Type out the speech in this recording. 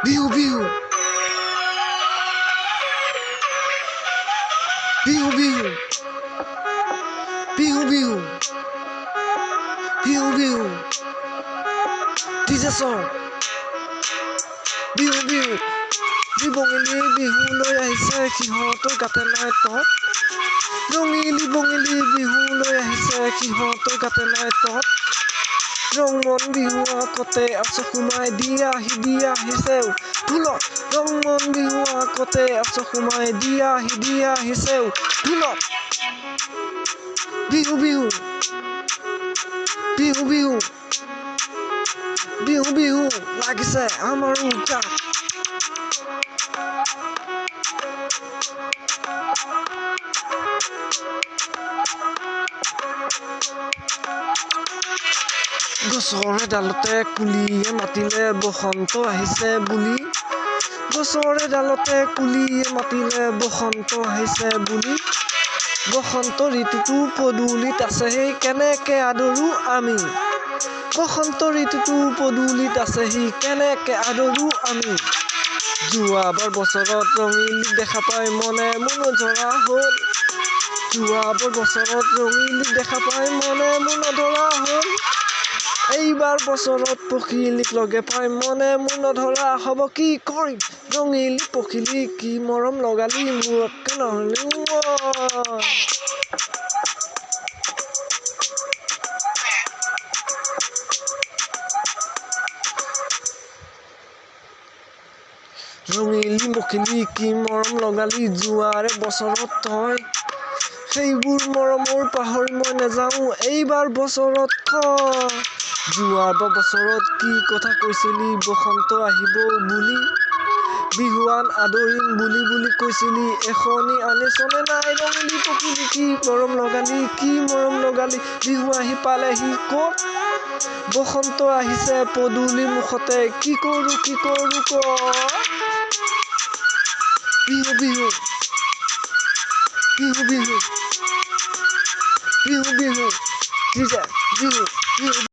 Bihu Bihu Bihu Bihu Bihu Bihu Bihu Bihu DJ চং বিহু বিহু বঙেলী বিহু লৈ আহিছে সিহঁতৰ গাতে নাই তত ৰঙিলী বঙেলী বিহু লৈ আহিছে সিহঁতৰ গাতে নাই তত ৰংমন বিহু আগতে আছ সোমাই দিয়া আহিছে ঢোলত ৰংমন বিহু আগতে আছ সোমাই দিয়া আহিছে ঢোলত বিহু বিহু বিহু বিহু বিহু বিহু লাগিছে আমাৰো গাত গছৰ ডালতে কুলিয়ে মাতিলে বসন্ত আহিছে বুলি গছৰ ডালতে কুলিয়ে মাতিলে বসন্ত আহিছে বুলি বসন্ত ঋতুটো পদূলিত আছে সেই কেনেকে আদৰো আমি বসন্ত ঋতুটো পদূলিত আছে সি কেনেকে আদৰো আমি যোৱাবাৰ বছৰত ৰঙিলীক দেখা পাই মনে মোৰ নধৰা হ'ল যোৱাবাৰ বছৰত ৰঙিলীক দেখা পাই মনে মোৰ নধৰা হ'ল এইবাৰ বছৰত পখিলীক লগে পাই মনে মোৰ নধৰা হ'ব কি কৰিম ৰঙিলী পখিলী কি মৰম লগালি মূৰতকে নহ'লেও ৰঙিলী পখিলী কি মৰম লগালি যোৱাৰে বছৰত তই সেইবোৰ মৰমৰ পাহৰি মই নাযাওঁ এইবাৰ বছৰত যোৱাবাৰ বছৰত কি কথা কৈছিলি বসন্ত আহিব বুলি বিহুৱান আদৰিম বুলি কৈছিলি এখনি আনিছনে নাই ৰঙিলী পখিলী কি মৰম লগালি বিহু আহি পালেহি ক'ত বসন্ত আহিছে পদূলিৰ মুখতে কি কৰো ক বিহু বিহু বিহু বিহু বিহু বিহু বিহু